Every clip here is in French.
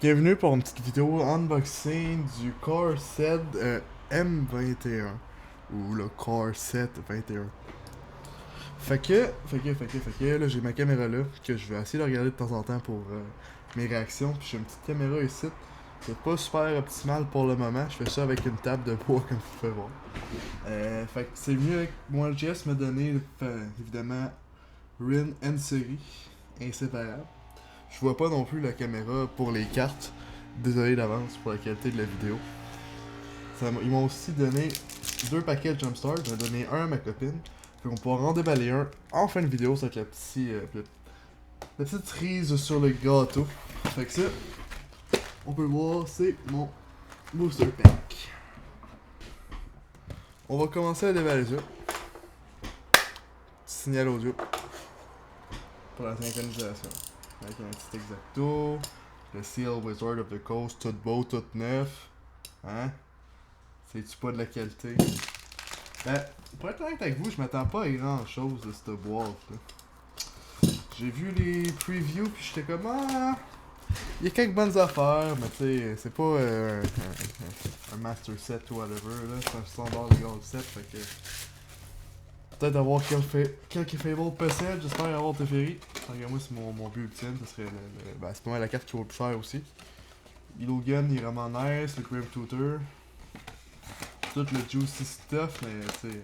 Bienvenue pour une petite vidéo unboxing du Corsair M21 ou le Corsair 21. Là j'ai ma caméra là que je vais essayer de regarder de temps en temps pour mes réactions. Puis j'ai une petite caméra ici. C'est pas super optimal pour le moment. Je fais ça avec une table de bois comme vous pouvez voir. Fait que c'est mieux avec moi. Le GS m'a donné évidemment Rin N série inséparable. Je vois pas non plus la caméra pour les cartes. Désolé d'avance pour la qualité de la vidéo. Ils m'ont aussi donné deux paquets de Jumpstart. J'en ai donné un à ma copine. Puis on pourra en déballer un en fin de vidéo. C'est avec la petite cerise sur le gâteau. Fait que ça, on peut voir, c'est mon booster pack. On va commencer à déballer ça. Petit signal audio pour la synchronisation. Avec un petit exacto. Le Seal Wizard of the Coast, tout beau, tout neuf. Hein? C'est-tu pas de la qualité? Ben, pour être honnête avec vous, je m'attends pas à grand chose de cette boîte là. J'ai vu les previews puis j'étais comme il y a quelques bonnes affaires, mais tu sais, c'est pas un master set ou whatever là, c'est un standard de gold set, fait que peut-être avoir quelques fables possibles, j'espère avoir Teferi. Regarde-moi, c'est mon but ultime, ça serait ben, c'est pas mal la carte qui vaut le plus cher aussi. Logan, il est vraiment nice, le Grim Tutor. Tout le juicy stuff, mais tu sais,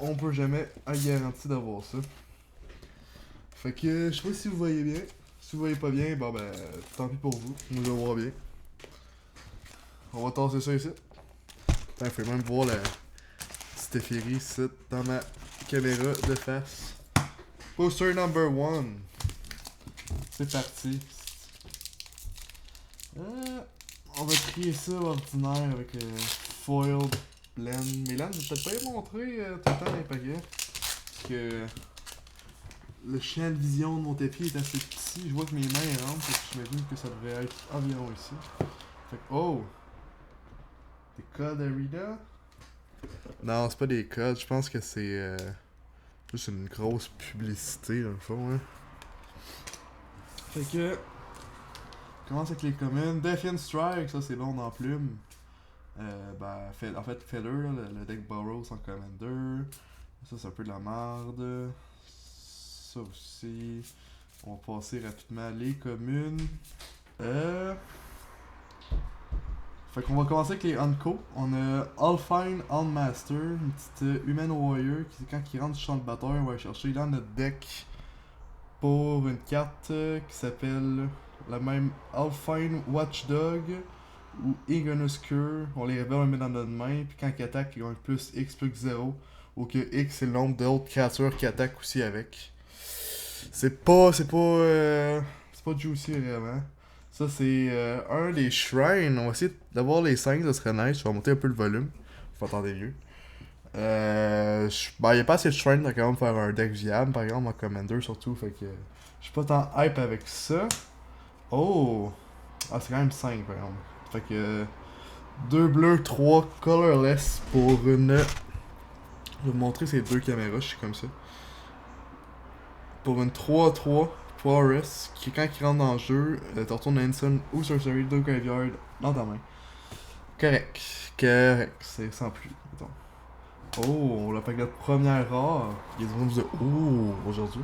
on peut jamais être garanti d'avoir ça. Fait que je sais pas si vous voyez bien. Si vous voyez pas bien, bon ben tant pis pour vous. Moi je vois bien. On va tasser ça ici. Putain, faut même voir la Stéphérie ici dans ma caméra de face. Poster number 1. C'est parti. On va trier ça ordinaire avec foil blend. Mais là, je vais peut-être pas y montrer tout le temps dans les paquets. Parce que le champ de vision de mon tapis est assez petit. Je vois que mes mains rentrent. Fait que j'imagine que ça devrait être environ ici. Fait que, oh! Des codes Arena? Non, c'est pas des codes. Je pense que c'est juste une grosse publicité dans le fond. Hein. Fait que. On commence avec les communes. Defiant Strike, ça c'est long dans plume. En fait, Feather, le deck Burrows en Commander. Ça c'est un peu de la merde. Ça aussi. On va passer rapidement les communes. Fait qu'on va commencer avec les Unco. On a Alfine Unmaster, une petite Human Warrior qui, quand il rentre sur le champ de bataille, on va aller chercher dans notre deck pour une carte qui s'appelle la même Alfine Watchdog ou Ignis Cure. On les révèle, on les met dans notre main, puis quand ils attaquent, ils ont plus X plus 0. Ou que X c'est le nombre d'autres créatures qui attaquent aussi avec. C'est pas juicy vraiment. Ça c'est un des shrines. On va essayer d'avoir les 5, ça serait nice. Je vais monter un peu le volume. Faut entendre mieux. Ben y a pas assez de shrines pour quand même faire un deck viable, par exemple en Commander surtout. Fait que je suis pas tant hype avec ça. Oh! Ah c'est quand même 5 par exemple. Fait que 2 bleus, 3 colorless pour une. Je vais vous montrer ces deux caméras, je suis comme ça. Pour une 3-3 Forest, qui quand il rentre dans le jeu, tu retournes Hanson ou Sorcery de Graveyard dans ta main. Correct. C'est sans plus. Mettons. Oh, la pack de première rare. Il y a du monde de aujourd'hui.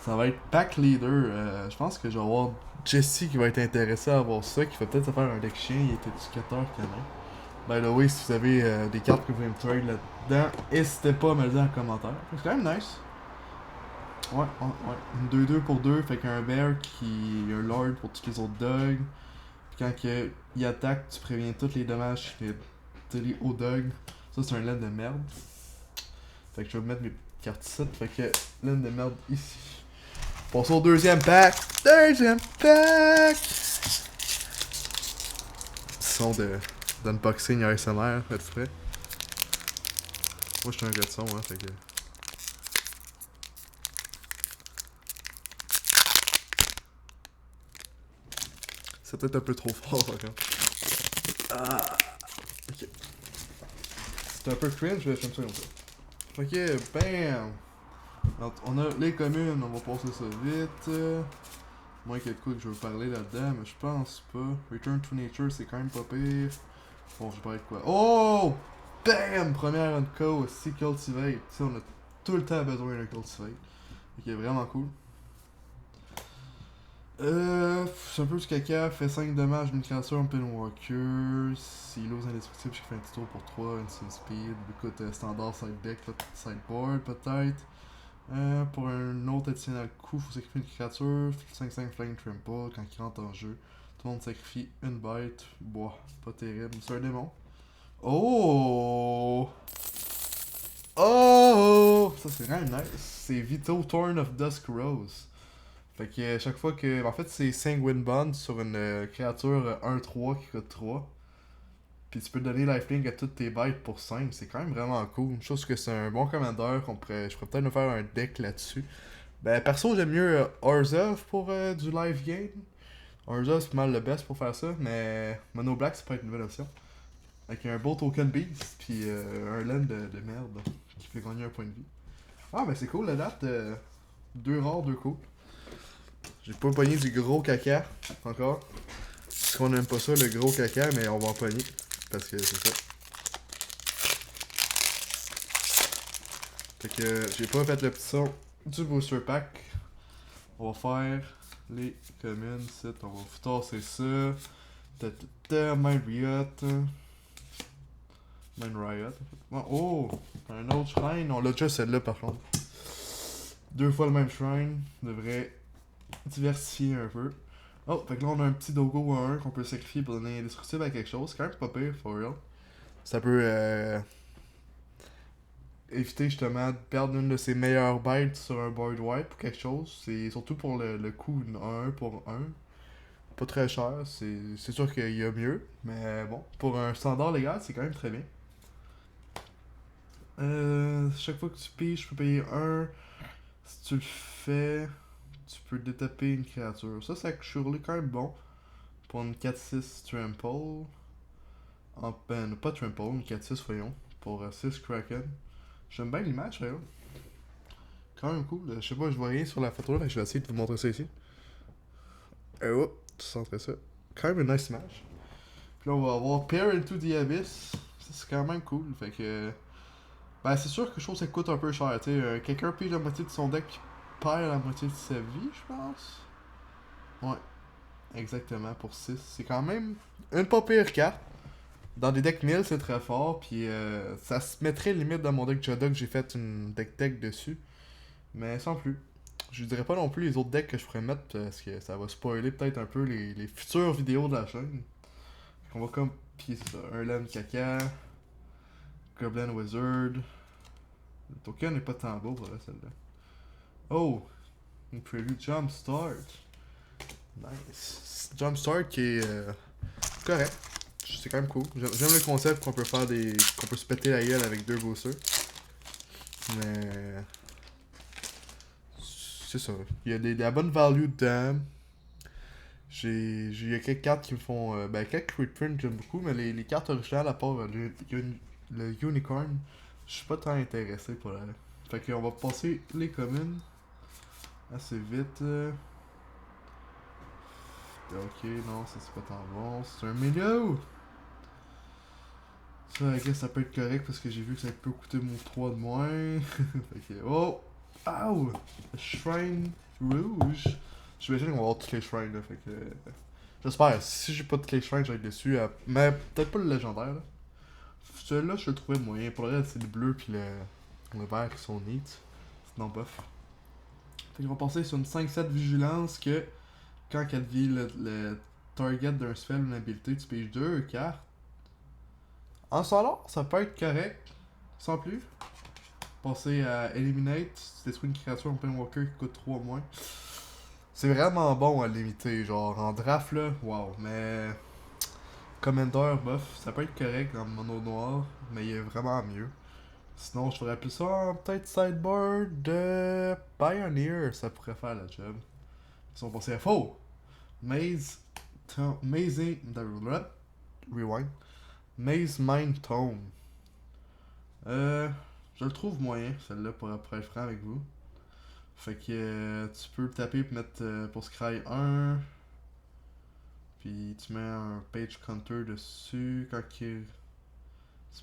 Ça va être Pack Leader. Je pense que je vais avoir Jesse qui va être intéressé à avoir ça, qui va peut-être se faire un deck chien, il est éducateur canin. By the way, si vous avez des cartes que vous voulez me trade là-dedans, n'hésitez pas à me le dire en commentaire. C'est quand même nice. Ouais. Une 2-2 pour 2, fait qu'un bear qui est un lord pour tous les autres dogs. Puis quand il attaque, tu préviens tous les dommages qu'il fait les hauts dogs. Ça, c'est un laine de merde. Fait que je vais mettre mes cartes ici. Fait que laine de merde ici. Passons au deuxième pack. Son d'unboxing ASMR, faites prêt. Moi, je suis un gars de son, hein, fait que. C'est peut-être un peu trop fort, par contre. Ok. C'est un peu cringe, mais j'aime ça comme ça. Ok, bam! Alors, on a les communes, on va passer ça vite. Moins qu'il y a de quoi que je veux parler là-dedans, mais je pense pas. Return to Nature, c'est quand même pas pire. Bon, je vais être quoi. Oh! Bam! Première unco aussi, Cultivate. Tu sais, on a tout le temps besoin d'un Cultivate. Ok, vraiment cool. C'est un peu du caca, fait 5 dommages, une créature en Pinwalker, Silos indestructible, je fais un petit tour pour 3, Instant Speed, écoute, standard side deck, sideboard peut-être. Pour un autre additionnel coup, faut sacrifier une créature, 5-5 Flying Trample, quand il rentre en jeu, tout le monde sacrifie une bête, boah, pas terrible, c'est un démon. Oh! Oh! Ça c'est vraiment nice, c'est Vito Torn of Dusk Rose. Fait que chaque fois que. En fait, c'est Sanguine Bond sur une créature 1-3 qui coûte 3. Puis tu peux donner lifelink à toutes tes bêtes pour 5. C'est quand même vraiment cool. Je trouve que c'est un bon commandeur. Je pourrais peut-être me faire un deck là-dessus. Ben, perso, j'aime mieux Orzhov pour du live game. Orzhov, c'est pas mal le best pour faire ça. Mais Mono Black, ça peut être une nouvelle option. Avec un beau token beast. Puis un land de merde qui fait gagner un point de vie. Ah, ben c'est cool la date. Deux rares, deux coups. J'ai pas pogné du gros caca encore. Parce qu'on aime pas ça, le gros caca, mais on va en pogner. Parce que c'est ça. Fait que j'ai pas fait le petit son du booster pack. On va faire les communes. On va tasser ça. Mind Riot. Mind Riot. Oh! Un autre shrine. On l'a déjà celle-là par contre. Deux fois le même shrine. Devrait diversifier un peu. Oh, fait que là on a un petit dogo à 1 qu'on peut sacrifier pour donner indestructible à quelque chose. C'est quand même pas pire, for real. Ça peut éviter justement de perdre une de ses meilleures bêtes sur un board wipe ou quelque chose. C'est surtout pour le coût 1 pour 1. Pas très cher, c'est sûr qu'il y a mieux. Mais bon, pour un standard légal, c'est quand même très bien. Chaque fois que tu piges, je peux payer 1. Si tu le fais, tu peux détaper une créature. Ça, c'est surely quand même bon. Pour une 4-6 trample. Ben, pas trample, une 4-6, voyons. Pour 6 kraken. J'aime bien l'image, d'ailleurs. Quand même cool. Je sais pas, je vois rien sur la photo là, mais je vais essayer de vous montrer ça ici. Oh, tu centres ça. Quand même une nice image. Puis là, on va avoir Peer into the Abyss. Ça, c'est quand même cool. Fait que. Ben, c'est sûr que je trouve que ça coûte un peu cher. Tu sais, quelqu'un pige la moitié de son deck puis perd la moitié de sa vie, je pense. Ouais, exactement, pour 6. C'est quand même une pas pire carte. Dans des decks 1000, c'est très fort. Puis ça se mettrait limite dans mon deck Joda que j'ai fait une deck tech dessus. Mais sans plus. Je dirais pas non plus les autres decks que je pourrais mettre parce que ça va spoiler peut-être un peu les futures vidéos de la chaîne. On va comme pied ça. Un Land Caca, Goblin Wizard. Le token n'est pas tant beau pour celle-là. Oh! Une preview Jumpstart. Nice. Jumpstart qui est correct. C'est quand même cool. J'aime le concept qu'on peut faire des. Qu'on peut se péter la gueule avec deux boosters. Mais. C'est ça. Il y a de la bonne value dedans. Il y a quelques cartes qui me font. Ben, quelques reprint j'aime beaucoup, mais les cartes originales, à part le Unicorn, je suis pas tant intéressé pour la. Fait qu'on va passer les communes assez vite. Ok, non, ça c'est pas tant bon. C'est un milieu! Ça, I guess, ça peut être correct parce que j'ai vu que ça peut coûter mon 3 de moins. Fait que. Oh! Ow! Shrine rouge. J'imagine qu'on va avoir toutes les shrines là. Fait que. J'espère. Si j'ai pas toutes les shrines, je vais être déçu. Mais peut-être pas le légendaire là. Celui-là, je le trouvais moyen. Pour le reste, c'est le bleu puis le vert qui sont neat. Sinon, bof. Fait qu'on va passer sur une 5-7 vigilance que quand elle vit le target d'un spell ou une habilité, tu piges 2 cartes. En solo, ça peut être correct, sans plus. Passer à Eliminate, tu détruis une créature en Pinwalker qui coûte 3 moins. C'est vraiment bon à limiter, genre en draft là, wow. Mais Commander, buff, ça peut être correct dans le mono noir, mais il y a vraiment mieux. Sinon, je ferais plus ça en peut-être sideboard de Pioneer, ça pourrait faire la job. Ils sont passés à faux. Mazing. Rewind. Maze Mind Tome. Je le trouve moyen, celle-là, pour être franc avec vous. Fait que tu peux taper pour mettre pour scry 1. Puis tu mets un page counter dessus. Tu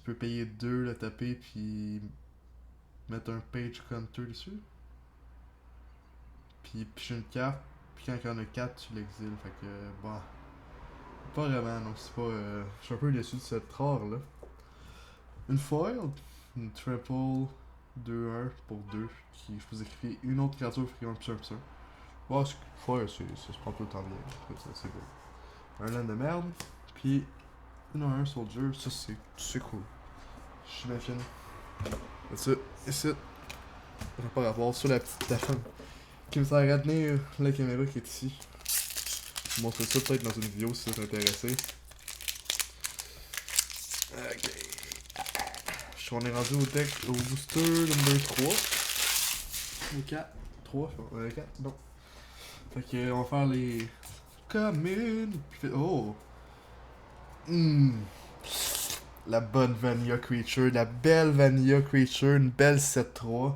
peux payer 2, le taper, puis mettre un page counter dessus. Puis picher une carte. Puis quand il y en a 4, tu l'exiles. Fait que, bon. Pas vraiment, donc c'est pas. Je suis un peu déçu de cette rare là. Une foil, une triple 2-1 pour 2, qui je peux sacrifier une autre créature qui gagne plus 1+1. Bon, foil, ça se prend tout le temps bien. C'est beau. Un land de merde, puis une 1 soldier, ça c'est cool. J'imagine. C'est ça, ici, j'ai pas rapport sur la petite table qui me sert à tenir la caméra qui est ici. Je vous montrer ça peut-être dans une vidéo si vous êtes intéressé. Ok. On est rendu au deck, au booster number 3. Ou 4. 3, 4, non. Fait que on va faire les communes. Oh! La bonne Vanilla Creature, la belle Vanilla Creature, une belle 7-3.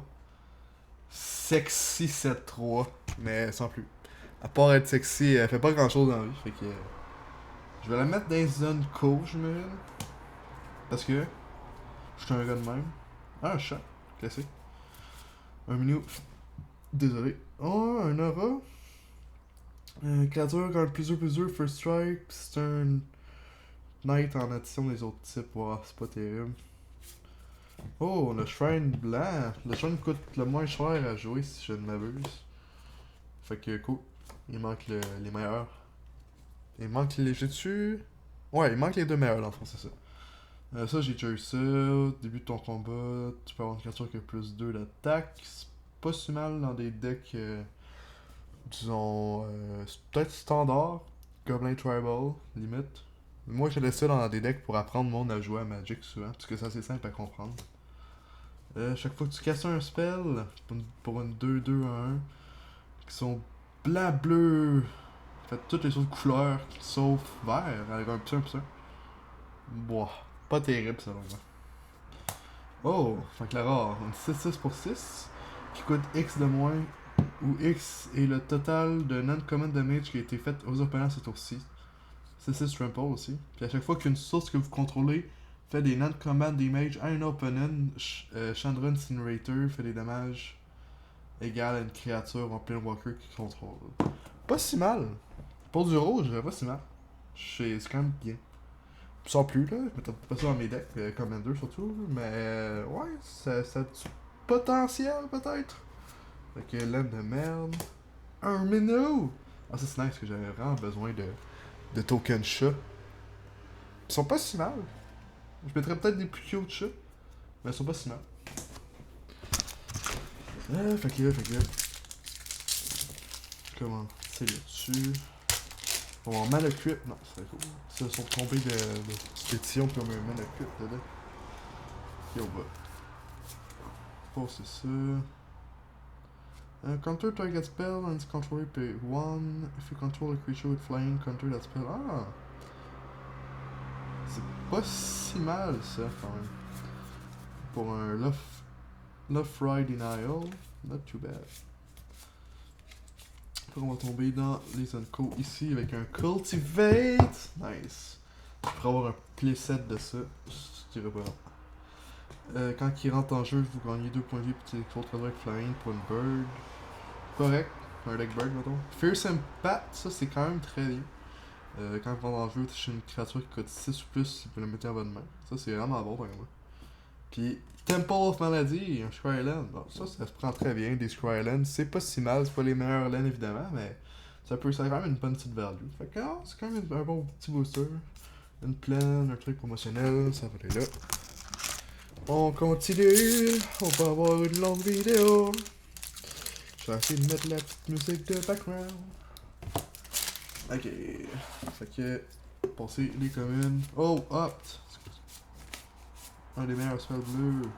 Sexy 7-3, mais sans plus. À part être sexy, elle fait pas grand chose dans la vie. Fait que je vais la mettre dans les zones co, je me. Parce que je suis un gars de même. Ah, un chat, classique. Un menu. Désolé. Oh, un aura. Créature, quand +2/+2, first strike, c'est un knight en addition des autres types. Wow, c'est pas terrible. Oh, le shrine blanc. Le shrine coûte le moins cher à jouer si je ne m'abuse. Fait que cool. Il manque les meilleurs. Il manque les. J'ai-tu. Ouais, il manque les deux meilleurs dans le fond, c'est ça. Ça, j'ai déjà eu ça. Début de ton combat, tu peux avoir une créature qui a +2 d'attaque. C'est pas si mal dans des decks. Disons. Peut-être standard. Goblin Tribal, limite. Moi, je laisse ça dans des decks pour apprendre le monde à jouer à Magic souvent. Parce que ça, c'est simple à comprendre. Chaque fois que tu casses un spell, pour une 2-2-1, qui sont blanc-bleu, fait toutes les autres couleurs, sauf vert, avec un petit 1+1. Boah, pas terrible ça, donc. Oh, fait que la rare, une 6-6 pour 6, qui coûte X de moins, où X est le total de non-common damage qui a été fait aux opponents ce tour-ci. 6-6 trample aussi. Puis à chaque fois qu'une source que vous contrôlez fait des non-command damage à un opponent, Chandra Incinerator fait des dommages égaux à une créature en Planewalker qui contrôle. Pas si mal. Pour du rouge, pas si mal. C'est quand même bien. Sans plus, là. Je mettrais pas ça dans mes decks, Commander surtout. Mais ouais, ça a du potentiel peut-être. Fait que laine de merde. Un minot! Ah, ça c'est nice, parce que j'avais vraiment besoin de tokens chats. Ils sont pas si mal. Je mettrais peut-être des plus cute chats, mais ils sont pas si mal. Fait que. Comment c'est là-dessus? On va en mana cuite. Non, c'est cool. Ils sont tombés de pétition puis on met un mana cuite dedans. Et on va passer ça. Counter target spell and its controller pay 1. If you control a creature with flying, counter that spell. Ah! C'est pas si mal ça quand même. Pour un Left Right Denial, not too bad. Après on va tomber dans les Unco ici avec un Cultivate. Nice. Pour avoir un playset de ça, je dirais pas non. Quand il rentre en jeu, vous gagnez 2 points de vie pour tes autres avec Flying pour une bird. Correct, un deck bird mettons. Fierce Impact, ça c'est quand même très bien. Quand vous rentrez en jeu, c'est une créature qui coûte 6 ou plus, vous pouvez la mettre à votre main. Ça c'est vraiment bon par exemple. Puis Temple of Malady, un Scryland. Bon, ça se prend très bien, des Scrylands. C'est pas si mal, c'est pas les meilleurs lands évidemment, mais ça peut faire quand même une bonne petite value. Fait que c'est quand même un bon petit booster. Une plaine, un truc promotionnel, ça va aller là. On continue, on va avoir une longue vidéo. Je vais essayer de mettre la petite musique de background. Ok, fait que, passer les communes. Oh, hop! Un des meilleurs spells bleus.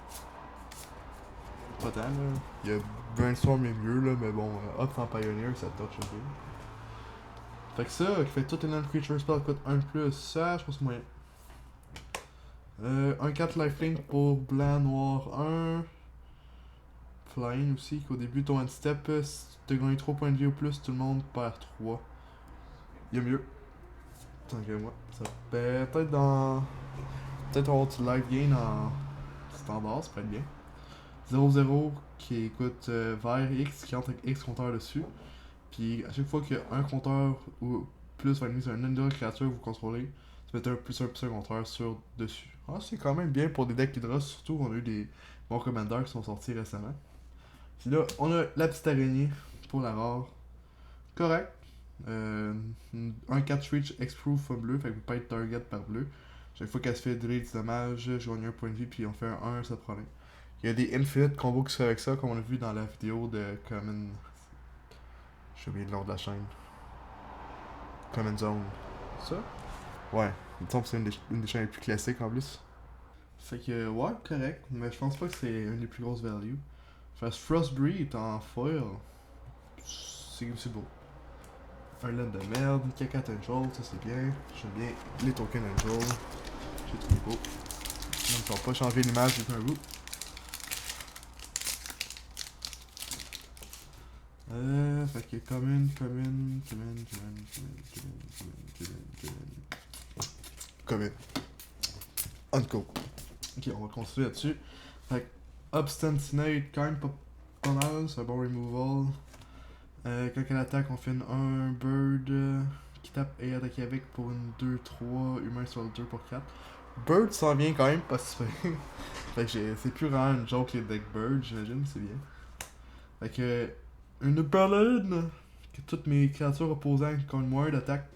Pas tant, là. Il y a Brainstorm est mieux, là, mais bon, Hop en Pioneer, ça touche un peu. Fait que ça, qui fait tout un creature spell coûte 1 plus. Ça, je pense que moyen. Un 4 lifelink pour blanc, noir 1. flying aussi, qu'au début, ton end step, si tu as gagné 3 points de vie ou plus, tout le monde perd 3. Il y a mieux. Tant que moi. Ça peut peut-être dans. Peut-être avoir du live gain en standard, ça peut être bien. 0-0 qui coûte vert X, qui entre avec X compteur dessus. Puis à chaque fois qu'il y a un compteur ou plus va être mis sur un Hydra créature que vous contrôlez, tu mets un plus un compteur sur dessus. Ah, c'est quand même bien pour des decks Hydra, surtout on a eu des bons commanders qui sont sortis récemment. Puis là, on a la petite araignée pour la rare. Correct. Un 4 reach X-Proof bleu, fait que vous pouvez être target par bleu. Chaque fois qu'elle se fait dealer du dommage, je gagne un point de vie, puis on fait un 1, ça problème. Il y a des infinite combos qui se font avec ça, comme on a vu dans la vidéo de Common. J'ai oublié le nom de la chaîne. Common Zone. Ça? Ouais. Il me semble que c'est une des chaînes les plus classiques en plus. Fait que, ouais, correct, mais je pense pas que c'est une des plus grosses values. Fait Frostbreed en foil. C'est beau. Un land de merde, caca angel, ça c'est bien. J'aime bien les tokens angel. J'ai trouvé beau. Même si on pas changé l'image depuis un bout. Fait que commune. Unco. Ok, on va continuer là-dessus. Fait que Obstinate, quand même pas mal, c'est un bon removal. Quand elle attaque, on fait un bird qui tape et attaque avec pour une 2-3, humain sur le 2 pour 4. Bird s'en vient quand même pas super. Fait que c'est plus vraiment une joke les deck bird, j'imagine, c'est bien. Fait que une ballade que toutes mes créatures opposant contre moi d'attaque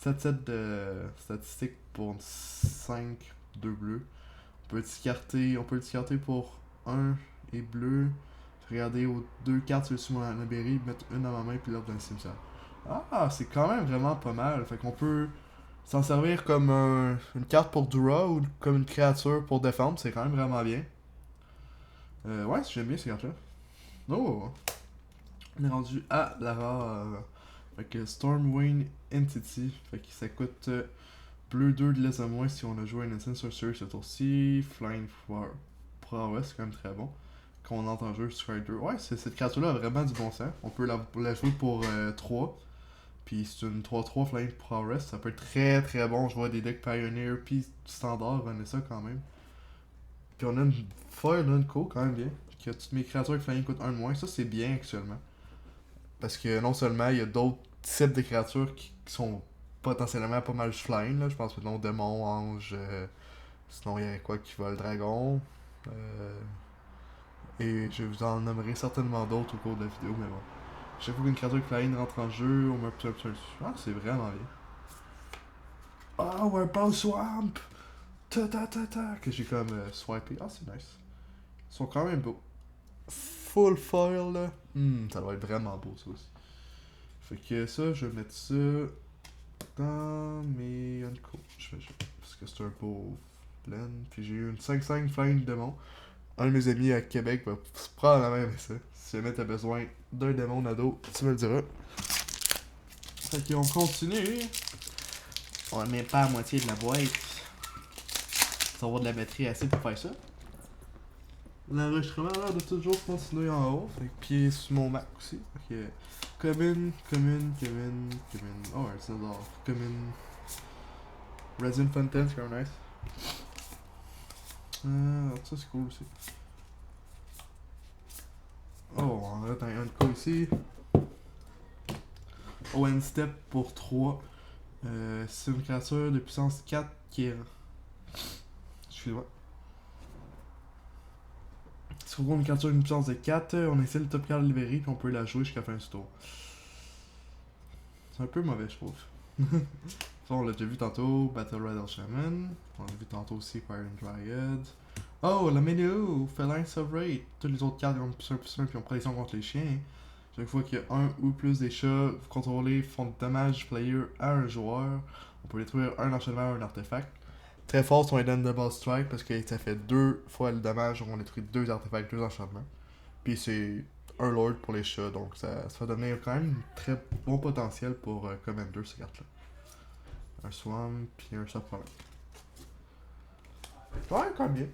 7-7 de statistiques pour 5, 2 bleus. On peut le discarter pour 1 et bleu. Regarder aux 2 cartes sur mon Anaberry, mettre une dans ma main puis l'autre dans le cimetière. Ah, c'est quand même vraiment pas mal. Fait qu'on peut s'en servir comme une carte pour draw ou comme une créature pour défendre. C'est quand même vraiment bien. Ouais, j'aime bien ces cartes-là. Oh! On est rendu à la rare. Fait que Stormwind Entity. Fait que ça coûte bleu 2 de less à moins si on a joué un Instant Sorcerer ce tour-ci. Flying Prowess, c'est quand même très bon. Quand on entre en jeu Strider. Ouais, cette créature-là a vraiment du bon sens. On peut la jouer pour 3. Puis c'est une 3-3 Flying Prowess. Ça peut être très très bon. Je vois des decks Pioneer puis standard, on a ça quand même. Puis on a une Fire Unco quand même bien. Que toutes mes créatures avec Flying coûtent 1 de moins. Ça c'est bien actuellement. Parce que non seulement il y a d'autres types de créatures qui sont potentiellement pas mal flying. Là. Je pense que démon, ange. Sinon il y a quoi qui vole dragon. Et je vous en nommerai certainement d'autres au cours de la vidéo, mais bon. Chaque fois qu'une créature flying rentre en jeu, on met un petit dessus. Ah, c'est vraiment bien. Ah, ouais, un swamp! Ta! Que j'ai comme swipé. Ah, c'est nice. Ils sont quand même beaux. Full foil, là. Ça doit être vraiment beau, ça aussi. Fait que ça, je vais mettre ça dans mes unco. Parce que c'est un beau blend. Puis j'ai eu une 5-5 flying démon. Un de mes amis à Québec va probablement aimer ça. Si jamais t'as besoin d'un démon Nado, tu me le diras. Fait qu'on continue. On ne met pas à moitié de la boîte. Ça va avoir de la batterie assez pour faire ça. L'enregistrement a l'air de toujours continuer en haut. Fait que pied sur mon Mac aussi. Fait que commune. Oh, un César. Commune. Resin Fontaine, c'est quand même nice. Ça c'est cool aussi. Oh, on a un coup ici. ON Step pour 3. C'est une créature de puissance 4 qui est. Excusez-moi. Si on prend une créature d'une puissance de 4, on essaie le top card de libérer puis on peut la jouer jusqu'à la fin du tour. C'est un peu mauvais, je trouve. Ça, on l'a déjà vu tantôt, Battle Rider Shaman. On l'a vu tantôt aussi, Iron Dryad. Oh, la Meadow, Feline Sovereign. Toutes les autres cartes ont +1/+1 puis on protection contre les chiens. Chaque fois qu'il y a un ou plus des chats, vous contrôlez font de damage player à un joueur. On peut détruire un enchaînement ou un artefact. Très fort son Hidden Double Strike parce que ça fait 2 fois le damage, on détruit 2 artefacts, 2 enchantements. Puis c'est un Lord pour les chats, donc ça va donner quand même un très bon potentiel pour Commander ces cartes-là. Un Swamp, puis un Shop Problem. Ouais, quand même bien.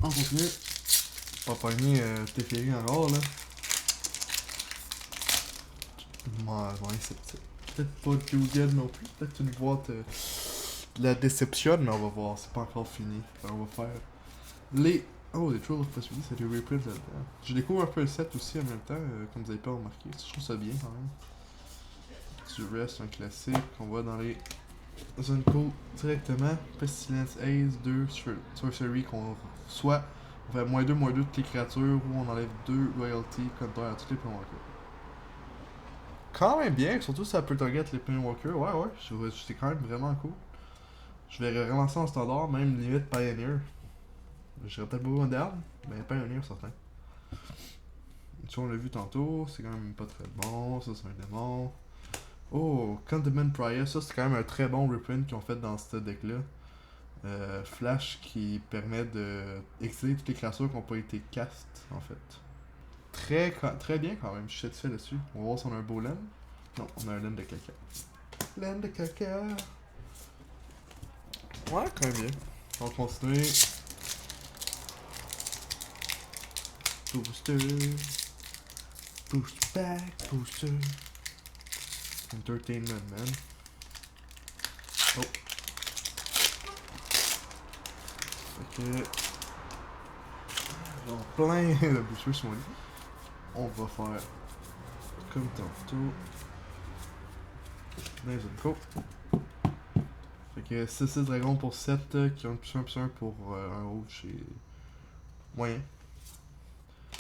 On continue. On va pogner Teferi en rare, là. Ouais, c'est peut-être pas Julian non plus. Peut-être une boîte de la déception, mais on va voir. C'est pas encore fini. Alors, on va faire les. Oh, les Trolls of Possibility, c'est des reprints là-dedans. Je découvre un peu le set aussi en même temps, comme vous avez pas remarqué. Je trouve ça bien quand même. Du reste, un classique. On va dans les Zone Code directement. Pestilence Ace, 2 Sorcery qu'on soit on fait -2/-2 toutes les créatures ou on enlève 2 Royalty counter à tous les Planewalkers. Quand même bien, surtout si ça peut target les Planewalkers. Ouais, c'est quand même vraiment cool. Je vais relancer en standard, même limite Pioneer. Je serais peut-être pas moderne, mais Pioneer certain. Ça on l'a vu tantôt, c'est quand même pas très bon. Ça c'est un démon. Oh, Condiment Prior, ça c'est quand même un très bon reprint qu'ils ont fait dans ce deck là. Flash qui permet de exiler toutes les créatures qui n'ont pas été cast en fait. Très bien quand même, je suis satisfait là-dessus. On va voir si on a un beau land. Non, on a un land de caca. Land de caca. Ouais, quand même bien. On va continuer. Booster. Boost back, booster. Entertainment, man. Oh. Ok. Genre plein de boosters sur mon lit. On va faire comme tantôt. Nice go. Fait que 6 dragons pour 7 qui ont +1/+1 pour un rouge c'est moyen.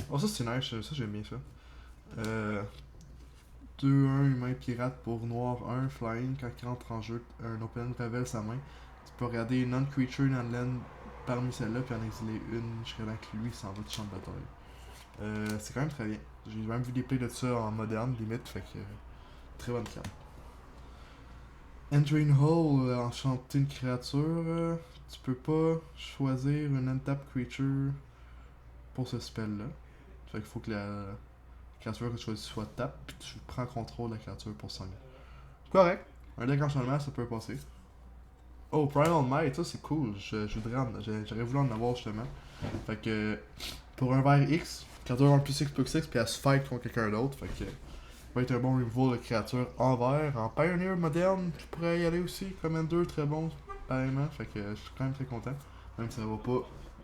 Oh ça c'est nice, ça j'aime bien ça. 2-1 humain pirate pour noir 1 flying quand il rentre en jeu, un open révèle sa main. Tu peux regarder une non-creature non-land parmi celles-là puis en exiler une jusqu'à temps que lui s'en va du champ de bataille. C'est quand même très bien. J'ai même vu des plays de ça en moderne limite, fait que très bonne carte. Entering Hole, enchanter une créature. Tu peux pas choisir une untap creature pour ce spell là. Fait qu'il faut que la créature que tu choisis soit tap, puis tu prends contrôle de la créature pour 5. C'est correct. Un deck enchantement, ça peut passer. Oh, Primal Might, ça c'est cool. J'aurais voulu en avoir justement. Fait que pour un vert X, créature 1+6/6, puis elle se fight contre quelqu'un d'autre. Fait que va être un bon removal de créature en vert. En Pioneer moderne, je pourrais y aller aussi. Commander, très bon, pareillement. Fait que je suis quand même très content. Même si ça va pas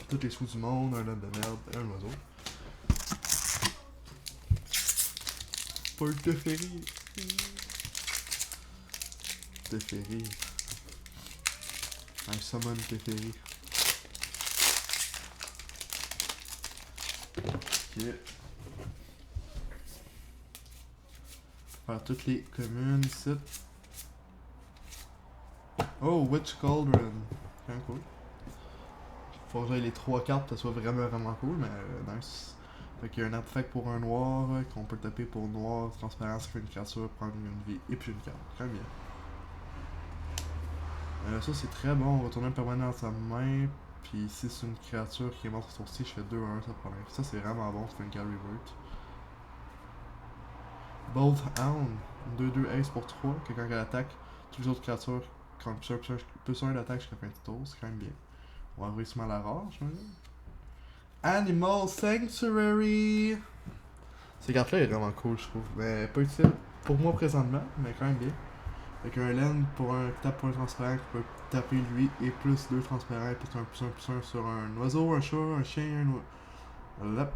tous les sous du monde, un homme de merde, un oiseau. Pour le Teferi. Teferi. Un summon Teferi. Ok. Faire toutes les communes ici. Oh, Witch Cauldron. Quand même cool. Faut que j'aille les 3 cartes pour que ça soit vraiment cool, mais nice. Fait qu'il y a un artefact pour un noir qu'on peut taper pour noir, transparence, fait une créature, prendre une vie et puis une carte. Quand même bien. Ça c'est très bon, on retourne un permanent dans sa main, puis si c'est une créature qui est morte sur tour-ci, je fais 2-1, ça prend. Ça c'est vraiment bon, ça fait une carte revert. Bolt Hound, 2-2 ace pour 3, que quand elle attaque, toutes les autres créatures, quand plus un d'attaque jusqu'à fin de tour, c'est quand même bien. On va ouvrir à la rare, je me dis. Animal Sanctuary! Cette carte-là est vraiment cool, je trouve. Mais pas utile pour moi présentement, mais quand même bien. Avec un land pour un tape pour un transparent qui peut taper lui et plus 2 transparents et plus un sur un oiseau, un chat, un chien, une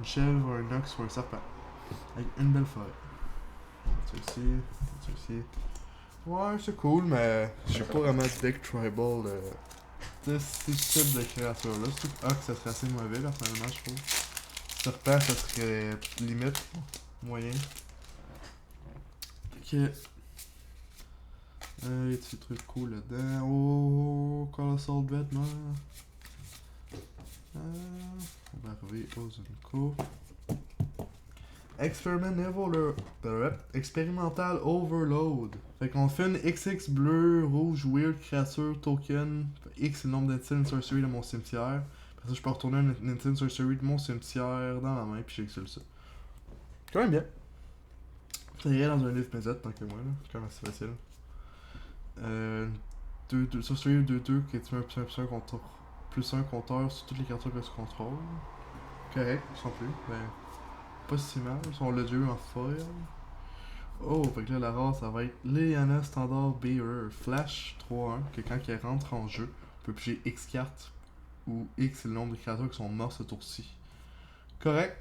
chèvre, un ox ou un serpent. Avec une belle forêt. Celui-ci. Ouais, c'est cool, mais j'ai pas vraiment de deck tribal de ce type de créature-là. Surtout que Ox, ça serait assez mauvais, personnellement, je trouve. Serpent, ça serait limite moyen. Ok. Y a des trucs cool là-dedans. Oh, Colossal Dreadman. On va arriver aux Zunko. Expérimental Overload. Fait qu'on fait une XX bleu, rouge, weird créature, token. X c'est le nombre d'Instant Sorcery de mon cimetière. Après ça, je peux retourner un Instant Sorcery de mon cimetière dans ma main, puis j'exile ça. Quand même bien. Ça irait dans un livre PZ tant que moi, là. C'est quand même assez facile. Sorcery 2-2 qui est un +1 compteur sur toutes les créatures que je contrôle. correct, ils sont plus. Ben, pas si mal. Ils sont le jeu en foil. Oh, fait que là, la rare, ça va être Liliana Standard Bearer Flash 3-1, que quand elle rentre en jeu, on peut piger X cartes, où X c'est le nombre de créatures qui sont morts ce tour-ci. Correct.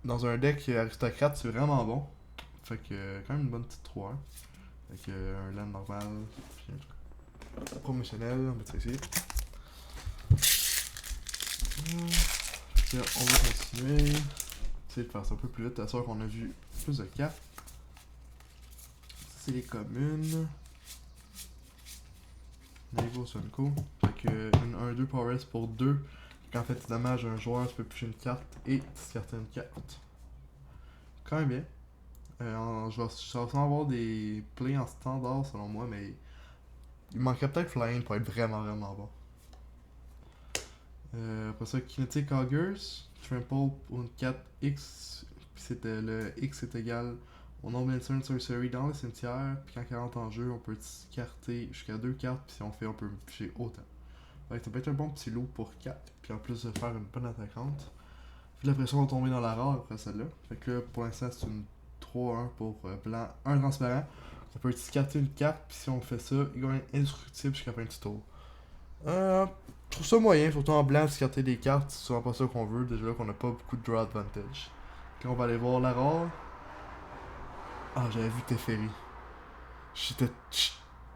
Dans un deck aristocrate, c'est vraiment bon. Fait que quand même une bonne petite 3-1. Avec un land normal, puis un truc promotionnel, on va mettre ça ici. Fait que là, on va continuer. Essayer de faire ça un peu plus vite, à sûr qu'on a vu plus de cartes. C'est les communes. Naval Sunko. Fait que une 1-2 Power S pour 2. Quand fait tu dommages un joueur, tu peux piocher une carte et discarter une carte. Quand même bien. Je vais sans avoir des plays en standard selon moi, mais il manquerait peut-être Flying pour être vraiment vraiment bon. Après ça, Kinetic Augurs, Trample pour une 4X, puis c'était le X est égal au nombre d'instant sorcery dans le cimetière, puis quand elle rentre en jeu, on peut discarter jusqu'à 2 cartes, puis si on fait, on peut piger autant. Ouais, ça peut être un bon petit loup pour 4, puis en plus de faire une bonne attaquante. Puis la pression va tomber dans la rare après celle-là. Fait que là, pour l'instant, c'est une 3-1 pour blanc, un transparent. On peut discarter une carte, puis si on fait ça, il gagne indestructible jusqu'à la fin du tour. Je trouve ça moyen, surtout en blanc, discarter des cartes, c'est souvent pas ça qu'on veut, déjà là qu'on a pas beaucoup de draw advantage. Là, on va aller voir la rare. Ah, j'avais vu Teferi. J'étais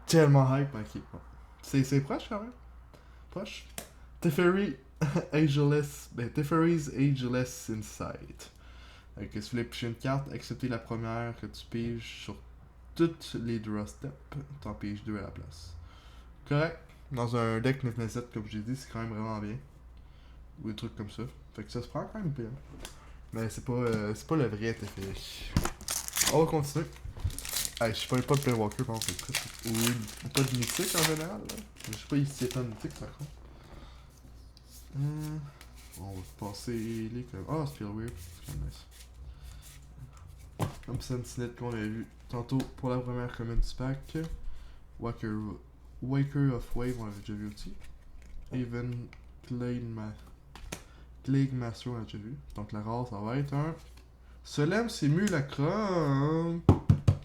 tellement hype, ok. Bon. C'est proche quand même. Proche. Teferi Ageless. Ben, Teferi's Ageless Insight. Si tu voulais piger une carte, accepter la première que tu piges sur toutes les draw steps, t'en piges 2 à la place. Correct. Dans un deck 9-7, comme j'ai dit, c'est quand même vraiment bien. Ou des trucs comme ça. Fait que ça se prend quand même bien. Mais c'est pas le vrai Teferi. On va continuer. Hey, je sais pas de Playwalker par exemple, c'est triste. Ou pas de mythique en général. Là. Je sais pas s'il y a tant de mythique par contre. On va passer les comme. Ah, c'est weird. C'est quand même nice. Comme Sentinel qu'on a vu tantôt pour la première common du pack. Waker of Wave, on l'avait déjà vu aussi. Even Plague Master, on l'a déjà vu. Donc la rare, ça va être un. Solem Simulacrum.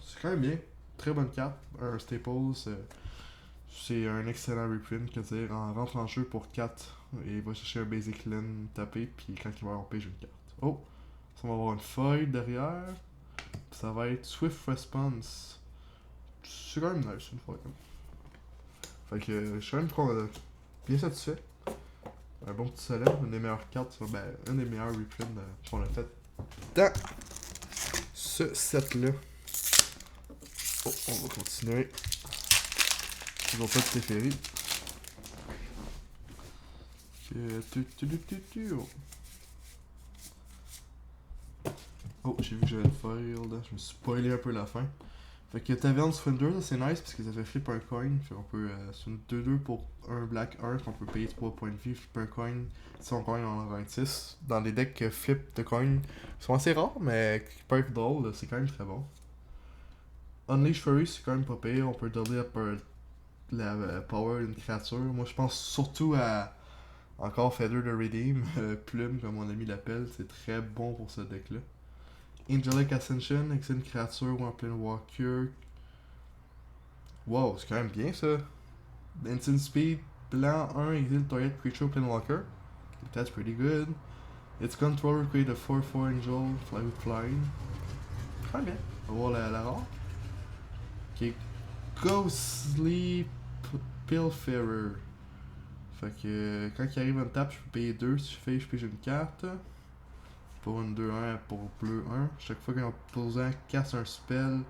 C'est quand même bien. Très bonne carte. Un Staples. C'est un excellent reprint. C'est-à-dire, en rentre en jeu pour 4. Et il va chercher un Basic Land tapé. Puis quand il va en page une carte. Oh! Ça va avoir une feuille derrière. Ça va être Swift Response. C'est quand même nice une fois. Fait que je suis quand même bien satisfait. Un bon petit soleil, une des meilleures cartes, ben, un des meilleurs reprints qu'on a fait dans ce set-là. Oh, on va continuer. Ils vont pas de Teferi. Oh, j'ai vu que j'avais le failed. Je me suis spoilé un peu la fin. Fait que Tavern Swindler, c'est nice parce que ça fait flip un coin. Fait qu'on peut. C'est une 2-2 pour un black 1 qu'on peut payer 3 points de vie, flip un coin. Si on coin en 26. Dans des decks flip de coin, ils sont assez rares, mais qui peuvent être drôles, c'est quand même très bon. Unleash Fury, c'est quand même pas pire. On peut doubler up la power d'une créature. Moi, je pense surtout à. Encore Feather de Redeem, Plume, comme mon ami l'appelle. C'est très bon pour ce deck-là. Angelic Ascension, avec une créature ou en plein walker. Wow, c'est quand même bien ça. Instant Speed, blanc 1, exile target creature Planewalker. That's pretty good. Its controller create a 4-4 angel, fly with flying. Très bien. On va voir la rare. Ok. Ghostly Pilferer. Fait que quand il arrive en tape, je peux payer 2. Si je fais, je pige une carte. Pour une 2-1 pour bleu 1. Chaque fois qu'un opposant casse un spell,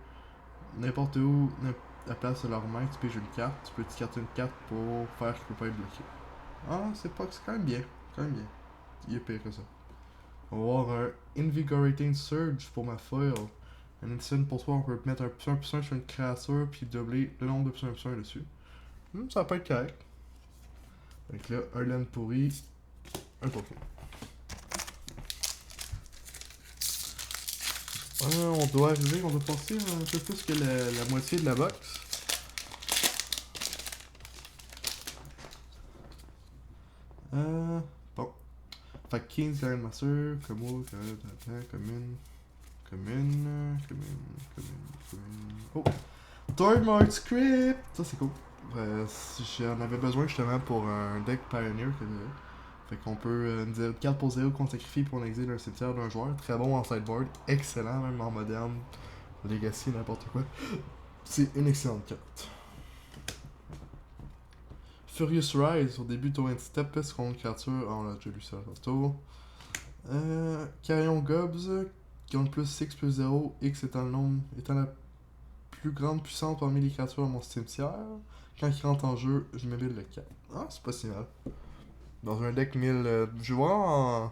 n'importe où, à la place de leur main, tu piges une carte. Tu peux discarter une carte pour faire qu'il ne peut pas être bloqué. Ah, c'est quand même bien. Quand même bien. Il est pire que ça. On va avoir un Invigorating Surge pour ma foil. Un instant pour toi, on peut mettre un +1/+1 sur une créature, puis doubler le nombre de +1/+1 dessus. Ça peut être correct. Donc là, un land pourri, un token. On doit arriver, on doit passer un peu plus que la moitié de la box. Bon. Fait que 15 Grandmaster, Commo, commune. Oh! Tormart Script! Ça c'est cool. J'en avais besoin justement pour un deck Pioneer que j'avais. Fait qu'on peut nous dire une carte pour 0 qu'on sacrifie pour on exile un cimetière d'un joueur. Très bon en sideboard. Excellent même en moderne. Legacy, n'importe quoi. C'est une excellente carte. Furious Rise, au début, tour anti-step, peste contre créature. Ah, on a déjà lu ça tantôt. Carrion Gobs, qui ont plus 6 plus 0, X étant la plus grande puissance parmi les créatures à mon cimetière. Quand il rentre en jeu, je m'ébile le 4. Ah, c'est pas si mal. Dans un deck 1000, je vois en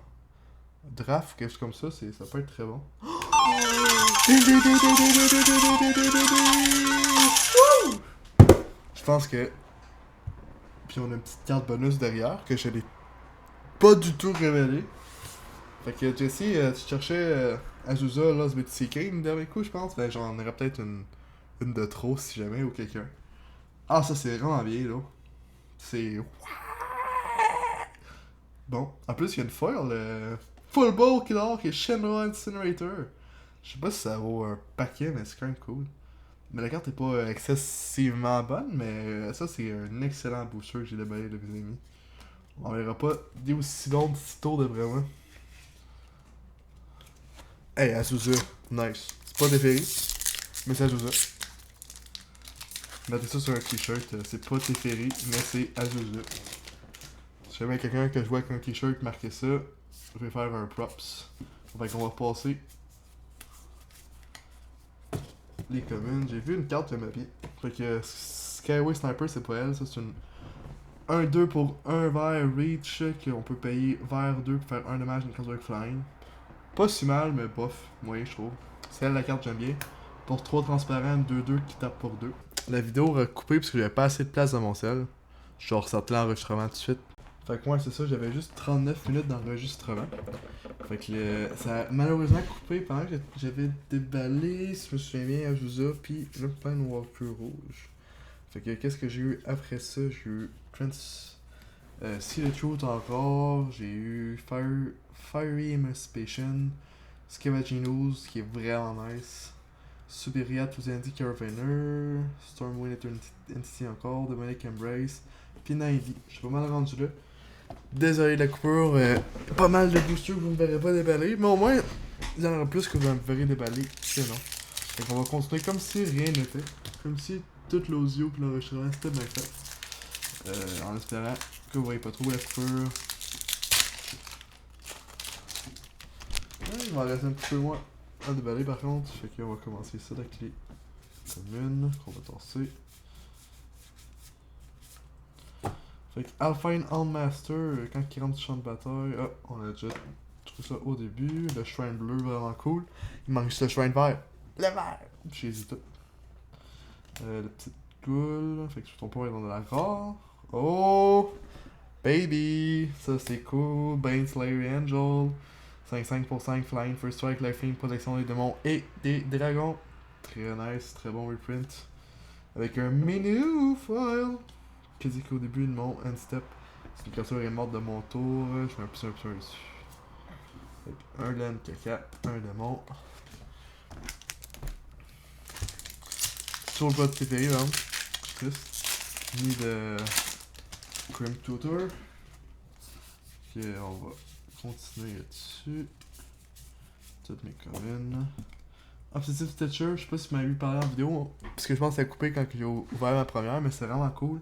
draft ou quelque chose comme ça, ça peut être très bon. Je pense que. Puis on a une petite carte bonus derrière que je n'ai pas du tout révélée. Fait que Jesse, tu cherchais Azusa, Lost BTC King, dernier coup, je pense. Ben, j'en aurais peut-être une de trop si jamais, ou quelqu'un. Ah, ça c'est vraiment bien, là. C'est. Bon, en plus, il y a une foil, Full Bowl Killer qui est Shenron Incinerator. Je sais pas si ça vaut un paquet, mais c'est quand même cool. Mais la carte est pas excessivement bonne, mais ça c'est un excellent booster que j'ai déballé de mes amis. On verra pas des aussi longs sitôt de vraiment. Hey, Azusa, nice. C'est pas Teferi, mais c'est Azusa. Mettez ça sur un t-shirt, c'est pas Teferi, mais c'est Azusa. Si jamais quelqu'un que je vois avec un t-shirt marqué ça, je vais faire un props. Fait qu'on va repasser les communes. J'ai vu une carte de ma vie. Fait que Skyway Sniper, c'est pas elle, ça c'est une 1-2 pour 1 vert Reach qu'on peut payer vert 2 pour faire 1 dommage d'une créature avec Flying. Pas si mal, mais bof, moyen je trouve. C'est elle la carte j'aime bien. Pour 3 transparents, 2-2 qui tape pour 2. La vidéo va couper parce que j'avais pas assez de place dans mon sel. Je vais ressortir l'enregistrement tout de suite. Fait que moi c'est ça, j'avais juste 39 minutes d'enregistrement. Fait que ça a malheureusement coupé pendant que j'avais déballé, si je me souviens bien, Azusa, puis le Pine Walker rouge. Fait que qu'est-ce que j'ai eu après ça? J'ai eu See the Truth encore, j'ai eu Fiery Emancipation, Scavenging Ooze qui est vraiment nice, Superior to the Anti Caravaner, Stormwind Entity encore, Demonic Embrace, puis Navy. Je suis pas mal rendu là. Désolé de la coupure, pas mal de boosters que vous ne verrez pas déballer, mais au moins il y en aura plus que vous me verrez déballer sinon. Fait qu'on va continuer comme si rien n'était, comme si tout l'audio et l'enregistrement c'était bien fait. En espérant que vous voyez pas trop la coupure. Ouais, il m'en reste un petit peu moins à déballer par contre, fait qu'on va commencer ça avec les communes qu'on va tasser. Fait que Alpine Handmaster, quand il rentre du champ de bataille, on a déjà trouvé ça au début. Le shrine bleu, vraiment cool. Il manque juste le shrine vert. Le vert! J'ai hésité. Le petit goule, fait que ton point est dans de la rare. Oh! Baby! Ça c'est cool. Bane Slayer Angel. 5-5 pour 5, Flying, First Strike, Lifelink, protection des démons et des dragons. Très nice, très bon reprint. Avec un menu foil. Quasi qu'au début de mon end step, si une créature est morte de mon tour, je mets un plus dessus. Un laine caca, un démon. Toujours pas de TPI, là. Triste. Ni de Grim Tutor. Ok, on va continuer là-dessus. Toutes mes communes. Obsessive Stitcher, je sais pas si tu m'as vu parler en vidéo, parce que je pense que ça a coupé quand j'ai ouvert ma première, mais c'est vraiment cool.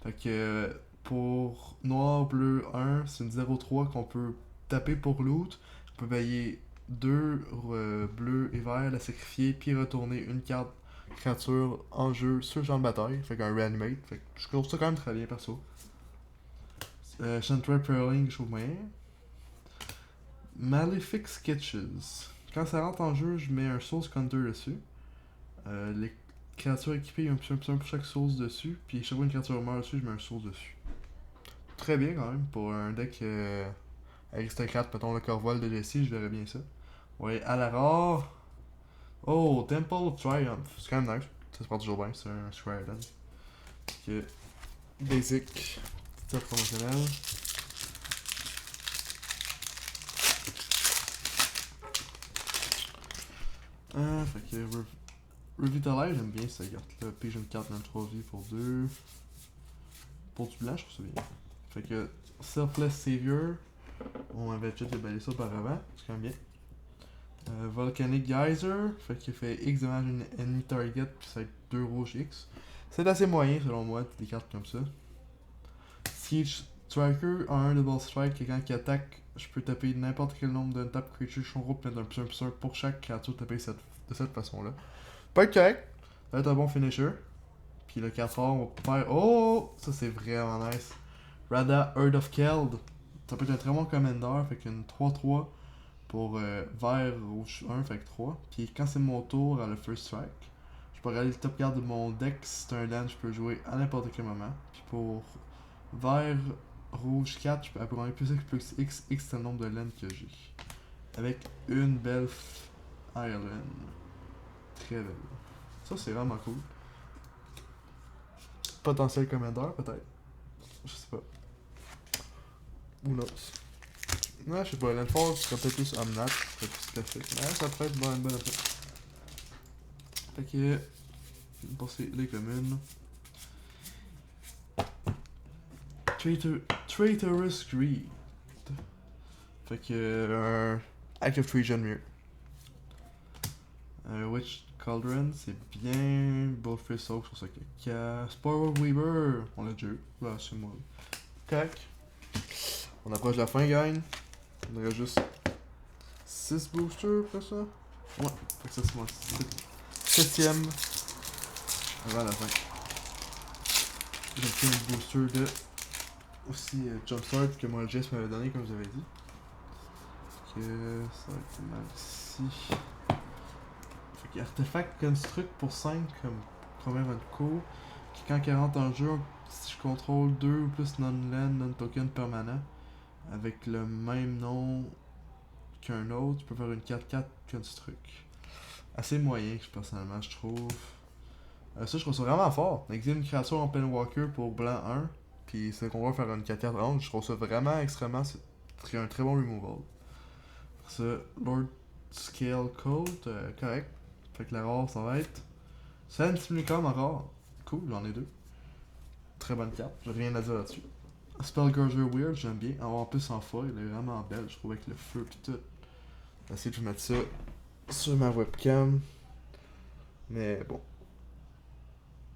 Fait que pour noir, bleu 1, c'est une 0-3 qu'on peut taper pour loot. On peut payer 2 bleus et verts, la sacrifier, puis retourner une carte créature en jeu sur le champ de bataille. Fait qu'un reanimate. Fait que je trouve ça quand même très bien perso. Chantrel Pearling, je trouve moyen. Malefic Sketches. Quand ça rentre en jeu, je mets un Source Counter dessus. Les créatures équipées ont un plus 1 pour chaque source dessus. Puis chaque fois une créature meurt dessus, je mets un source dessus. Très bien quand même pour un deck aristocrate, mettons le Corvol de Jesse, je verrais bien ça. Ouais, à la rare. Oh, Temple of Triumph. C'est quand même nice. Ça se prend toujours bien, c'est un Square Island. Ok. Basic. Petit promotionnel. que Revitalize, j'aime bien cette carte-là. Pige une carte même 3 vies pour 2. Pour du blanc, je trouve ça bien. Fait que Selfless Savior, on avait déjà déballé ça auparavant, c'est quand même bien. Volcanic Geyser, fait qu'il fait X damage enemy target, puis ça va être 2 rouges X. C'est assez moyen selon moi, des cartes comme ça. Siege Striker, a un double strike, et quand il attaque, je peux taper n'importe quel nombre de tap creatures sur son groupe, mettre un +1/+1 pour chaque créature tapée de cette façon-là. Pas être correct, ça va être un bon finisher. Puis le 4 on va faire. Oh! Ça c'est vraiment nice. Rada Earth of Keld. Ça peut être un très bon commander, fait qu'une 3/3 pour vert rouge 1, fait que 3. Puis quand c'est mon tour à le first strike, je peux regarder le top card de mon deck. Si c'est un land, je peux jouer à n'importe quel moment. Puis pour vert rouge 4, je peux apprendre plus X plus X, X c'est le nombre de lands que j'ai. Avec une belle Ireland. Très belle. Ça c'est vraiment cool. Potentiel commander peut-être. Je sais pas. Who knows? Ouais, je sais pas, Landfall serait peut-être plus Omnat, serait plus classique. Mais ça pourrait être une bonne option. Fait que. Je vais passer les communes. Traitorous Greed. Fait que. Active Treason mieux. Witch Cauldron, c'est bien. Bullfish Soak, je trouve ça caca. Spoiler Weaver, on l'a déjà eu. Là, c'est moi. Cac. On approche de la fin, gang. On aurait juste 6 boosters après ça. Ouais, fait que ça c'est mon 7ème avant la fin. J'ai pris un booster de aussi Jumpstart que moi Jess m'avait donné comme je vous avais dit. Fait que ça va être mal ici. Fait que artefact construct pour 5 comme première coup. Qui quand il rentre en jeu, si je contrôle 2 ou plus non-land, non-token permanent. Avec le même nom qu'un autre, tu peux faire une 4/4 construct. Assez moyen, personnellement, je trouve. Ça, je trouve ça vraiment fort. Exile une créature en Planewalker pour blanc 1, puis c'est qu'on va faire une 4/4 range. Je trouve ça vraiment extrêmement. C'est un très bon removal. Pour ça, Lord Scale Code, correct. Fait que la rare, ça va être. Sandsmicom en rare. Cool, j'en ai 2. Très bonne carte, j'ai rien à dire là-dessus. Spellgorger Weird, j'aime bien. En plus en foil, elle est vraiment belle, je trouve, avec le feu pis tout. J'ai essayé de mettre ça sur ma webcam. Mais bon.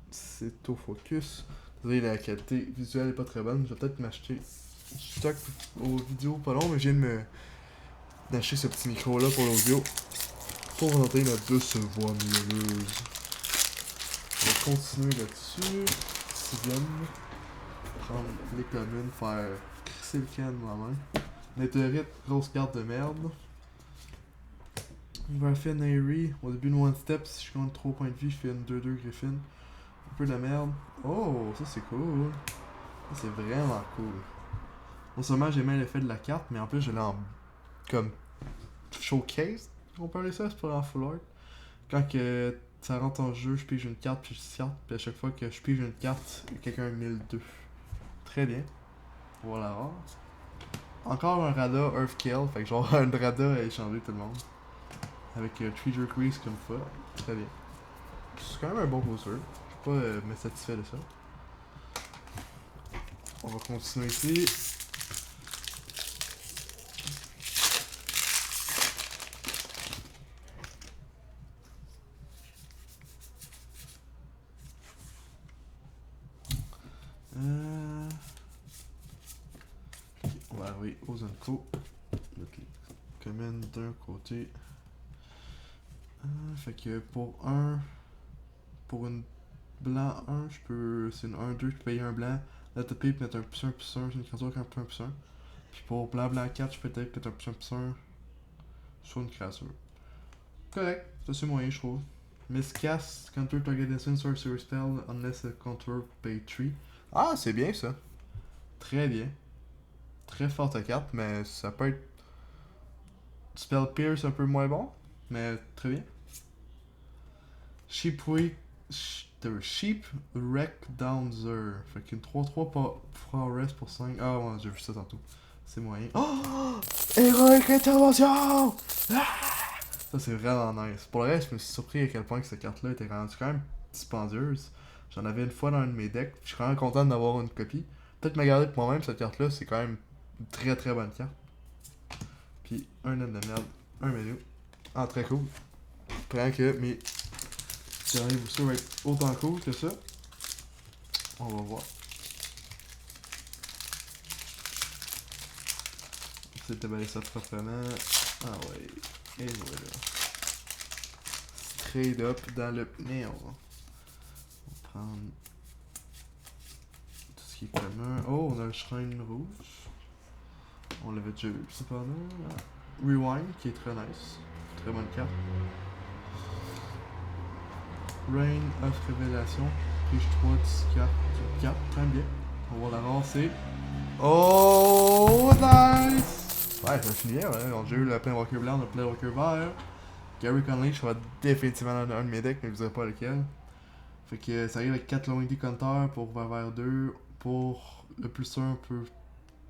C'est au focus. Désolé, la qualité visuelle est pas très bonne. Je vais peut-être m'acheter. Je stock aux vidéos pas long, mais je viens d'acheter ce petit micro là pour l'audio. Pour vous entendre la douce voix mielleuse. On va continuer là-dessus. 6ème. Prendre les communes, faire crisser le can moi-même. Météorite, grosse carte de merde. Griffin Airy, au début de One Step, si je compte 3 points de vie, je fais une 2/2 Griffin. Un peu de merde. Oh, ça c'est cool. Ça c'est vraiment cool. Non seulement j'ai même l'effet de la carte, mais en plus je l'ai en comme showcase. On peut appeler ça, c'est pas en full art. Quand que ça rentre en jeu, je pige une carte, puis je carte, puis à chaque fois que je pige une carte, quelqu'un 1002. Très bien. Voilà rare. Encore un Rada Earthkill, fait que genre un Rada à échanger tout le monde. Avec Treasure Grease comme ça. Très bien. C'est quand même un bon poster. Je suis pas me satisfait de ça. On va continuer ici. On va arriver aux Unco. Mettre les communes d'un côté. Fait que pour une blanc 1, je peux. C'est une 1-2, je peux payer un blanc. Là, taper et mettre un +1/+1, c'est une créature qui a un +1/+1. Puis pour blanc 4, je peux peut-être mettre un +1/+1 sur une créature. Correct, c'est assez moyen, je trouve. Miscast, counter target instant sorcery spell unless the counter pay 3. Ah, c'est bien ça. Très bien. Très forte carte, mais ça peut être. Spell Pierce un peu moins bon, mais très bien. Sheep Wreck Downzer. Fait qu'une 3/3 Forest pour 5. Ah ouais, j'ai vu ça tantôt. C'est moyen. Oh! Héroïque intervention! Ah! Ça, c'est vraiment nice. Pour le reste, je me suis surpris à quel point que cette carte-là était rendue quand même dispendieuse. J'en avais une fois dans un de mes decks. Je suis quand même content d'avoir une copie. Peut-être me garder pour moi-même, cette carte-là. C'est quand même une très très bonne carte. Puis, un homme de merde. Un menu. Ah, très cool. Prends que mes derniers boosters vont être autant cool que ça. On va voir. C'était bien ça proprement. Ah ouais. Et voilà. Straight up dans le mail. On va prendre tout ce qui est commun. Oh, on a le shrine rouge. On l'avait déjà vu cependant. Rewind qui est très nice. Très bonne carte. Rain of Révélation. Pige 3, 10 cartes. 4, très bien. On va la lancer. Oh, nice! Ouais, ça finit bien, ouais. On a déjà eu le plein Walker blanc, le plein Walker vert. Gary Conley, je vais définitivement dans un de mes decks, mais je ne dirai pas lequel. Fait que ça arrive avec 4 Loyalty Counter pour vert 2. Pour le plus 1 peut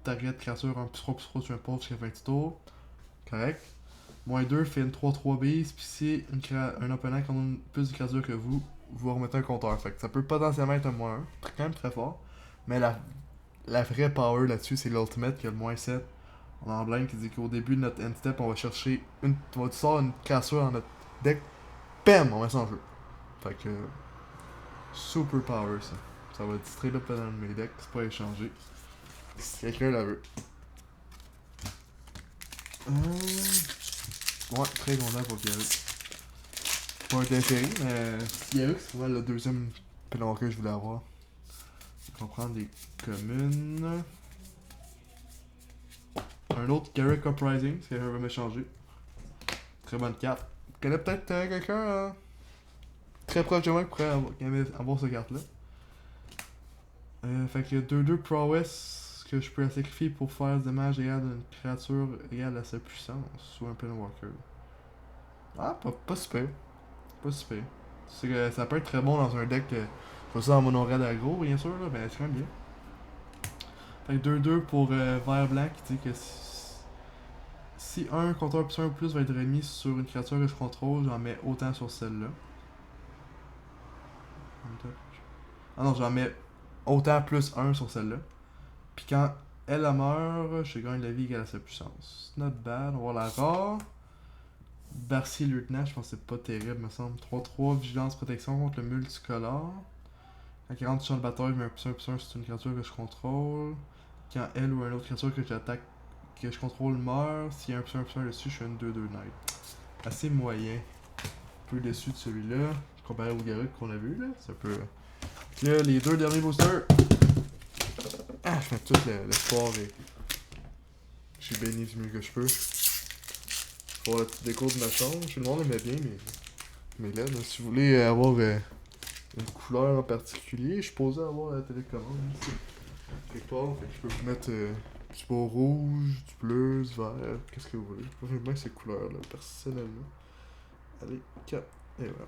target créature un plus 3 sur un poste jusqu'à 20 tours. Correct. Moins 2 fait une 3-3 base, puis si un opponent qui a plus de créatures que vous, vous remettez un compteur. Fait que ça peut potentiellement être un moins 1, quand même très fort. Mais la vraie power là-dessus, c'est l'ultimate qui a le moins 7 en emblème qui dit qu'au début de notre end step, on va chercher on va sortir une créature dans notre deck, bam, on met ça en jeu. Fait que super power ça. Ça va être straight up dans mes decks, c'est pas échangé. Si quelqu'un la veut. Ouais, très content pour Garrett. Pas un d'intérêt, mais Garrett, c'est souvent le deuxième pénal que je voulais avoir. On va prendre des communes. Un autre Garrett Uprising, si quelqu'un veut m'échanger. Très bonne carte. Tu connais peut-être quelqu'un très proche de moi qui pourrait avoir cette carte-là. Fait que 2-2 prowess que je peux la sacrifier pour faire des dommages égal à une créature égale à sa puissance ou un Planewalker. Ah, pas super. Pas super. C'est que ça peut être très bon dans un deck. Je fais ça en mono red aggro, bien sûr, là, ben c'est quand même bien. Fait que 2-2 pour vert blanc qui dit que si un compteur plus 1 ou plus va être remis sur une créature que je contrôle, j'en mets autant sur celle-là. Ah non, j'en mets autant plus 1 sur celle-là. Puis quand elle meurt, je gagne la vie égale à sa puissance. Not bad. On va voir la rare. Barcy Lieutenant, je pense que c'est pas terrible, me semble. 3-3, vigilance, protection contre le multicolore. Quand il rentre sur le bataille, je mets un plus 1, c'est une créature que je contrôle. Quand elle ou une autre créature que j'attaque, que je contrôle meurt, s'il y a un plus 1 dessus, je fais une 2-2 night. Assez moyen. Un peu déçu de celui-là. Comparé au Garruk qu'on a vu, là. C'est un peu. Là, les deux derniers boosters. Ah, je fais tout l'espoir et. Je suis béni du mieux que je peux. Pour la petite déco de ma chambre. Tout le monde aimait bien mes LED. Si vous voulez avoir une couleur en particulier, je suis posé avoir la télécommande ici. Quelque part, fait que je peux vous mettre du beau rouge, du bleu, du vert, qu'est-ce que vous voulez. J'aime bien ces couleurs-là, personnellement. Allez, 4, et voilà.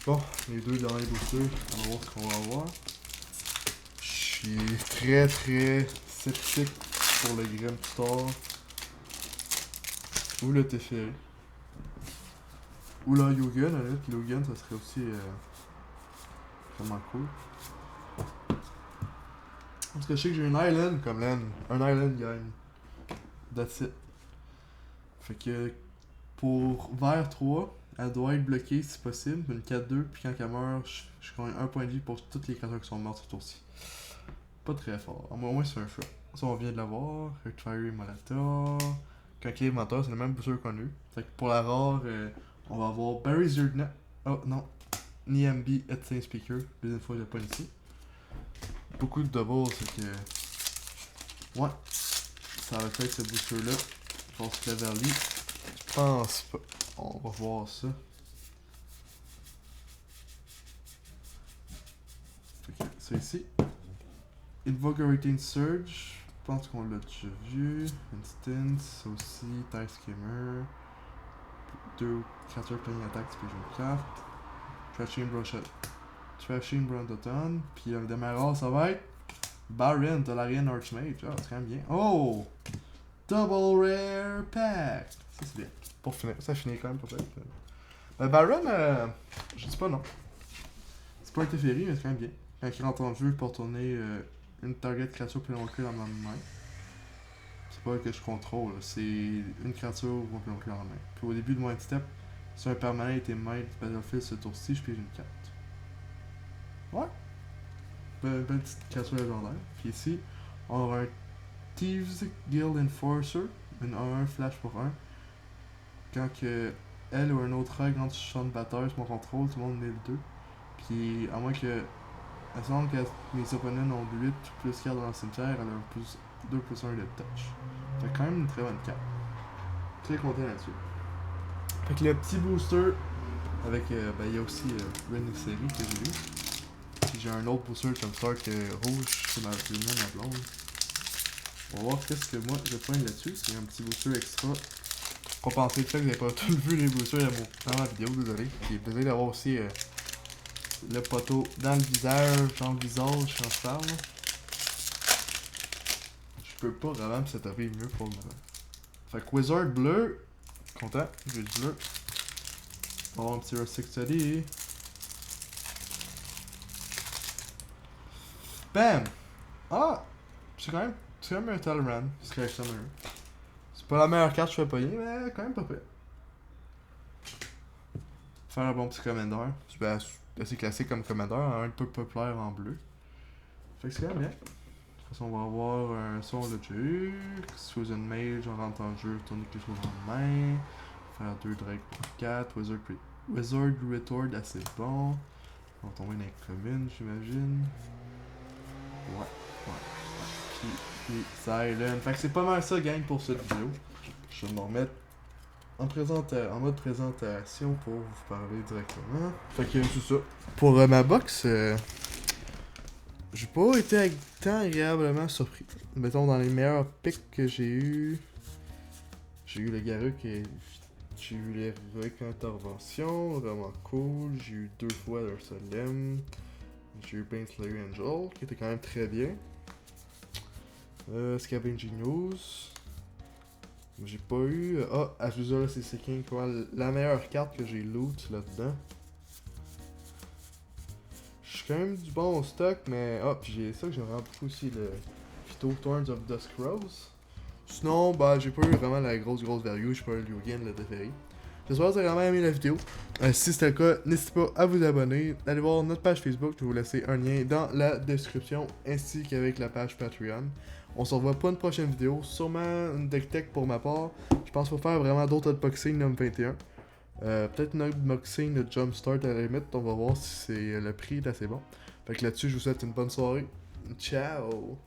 Bon, les deux derniers boosters, on va voir ce qu'on va avoir. Je suis très très sceptique pour le Grim Star. Ou le Teferi. Ou le Yogan, le Yogan, ça serait aussi vraiment cool. Parce que je sais que j'ai une Island comme laine. Un Island gagne. That's it. Fait que pour vert 3, elle doit être bloquée si possible. Une 4-2, puis quand elle meurt, je gagne 1 point de vie pour toutes les créatures qui sont mortes ce tour-ci. Pas très fort. Au moins c'est un choix. Ça on vient de l'avoir. Earthfire Molata. Conquer Mentor, c'est le même booster qu'on a eu. Fait que pour la rare, on va avoir Barry Zurdna. Oh non. Niambi et Saint Speaker. Deuxième fois, il n'y a pas ici. Beaucoup de doubles, c'est que. Ouais. Ça va être ce booster-là. Je pense que vers lui. Je pense pas. On va voir ça. Fait que c'est ici. Invigorating Surge. Je pense qu'on l'a déjà vu. Instance, ça aussi. Tide Skimmer. 2 créatures playing attack, tu peux jouer une carte. Trashing Brontoton. Puis le démarrage, ça va être Baron de l'Ariane Archmage. Ah, c'est quand même bien. Oh! Double Rare Pack. Ça, c'est bien. Pour finir, ça finit quand même peut-être. Baron, je dis pas non. C'est pas un Teferi, mais c'est quand même bien. Quand il rentre en jeu, il peut retourner une target créature plus longue dans ma main. C'est pas que je contrôle, c'est une créature ou un plus long dans la main. Puis au début de mon end step, si un permanent était maître du battlefield ce tour-ci, je pige une carte. Ouais. Belle petite créature légendaire. Puis ici, on aura un Thieves Guild Enforcer, une 1-1 flash pour 1. Quand que elle ou un autre rogue rentre sur champ de batteur sur mon contrôle, tout le monde met le 2. Puis à moins que. À ce moment que mes opponents ont 8 plus 4 dans le cimetière, elle a plus 2 plus 1 de touch. Fait quand même une très bonne carte. Très content là-dessus. Fait que le petit booster avec. Il y a aussi Ren série que j'ai eu. Puis j'ai un autre booster comme Stark rouge, c'est ma blonde. On va voir qu'est-ce que moi je pointe là-dessus. C'est un petit booster extra. Compenser le fait que vous n'avez pas tout vu les boosters dans ma vidéo, désolé. Puis désolé d'avoir aussi le poteau dans le visage, quand je parle. Je peux pas vraiment me setuper mieux pour le moment. Fait que Wizard bleu. Content, j'ai du bleu. On va avoir un petit Rustic Study. Bam! Ah! C'est quand même un Talran. C'est pas la meilleure carte que je fais payer, mais quand même pas pire. Faire un bon petit commander. C'est assez classique comme commander, un peu populaire en bleu. Fait que c'est quand même bien. De toute façon, on va avoir un son Logic. Sous une mage, on rentre en jeu, tourner quelque chose en main. Faire 2 Drake pour 4. Wizard Retort, assez bon. On va tomber dans les communes, j'imagine. Ouais. Puis Silent. Fait que c'est pas mal ça, gang, pour cette vidéo. Je vais me remettre en mode présentation pour vous parler directement. Fait que c'est ça. Pour ma box, j'ai pas été tant agréablement surpris. Mettons, dans les meilleurs picks que j'ai eu le Garruk et j'ai eu l'Heroic Intervention, vraiment cool. J'ai eu 2 fois l'Ursulem. J'ai eu Baneslayer Angel, qui était quand même très bien. Scavenging News. J'ai pas eu. Azusa, c'est King, quoi. La meilleure carte que j'ai loot là-dedans. J'ai quand même du bon stock, mais. Puis j'ai ça que j'aimerais beaucoup aussi, le Phyto Thorns of Dusk Rose. Sinon, j'ai pas eu vraiment la grosse value. J'ai pas eu le Yugen, le Teferi. J'espère que vous avez vraiment aimé la vidéo. Si c'était le cas, n'hésitez pas à vous abonner. Allez voir notre page Facebook, je vais vous laisser un lien dans la description, ainsi qu'avec la page Patreon. On se revoit pour une prochaine vidéo, sûrement une deck tech pour ma part. Je pense qu'il faut faire vraiment d'autres unboxings Num 21. Peut-être une unboxing de Jumpstart à la limite, on va voir si le prix est assez bon. Fait que là-dessus, je vous souhaite une bonne soirée. Ciao!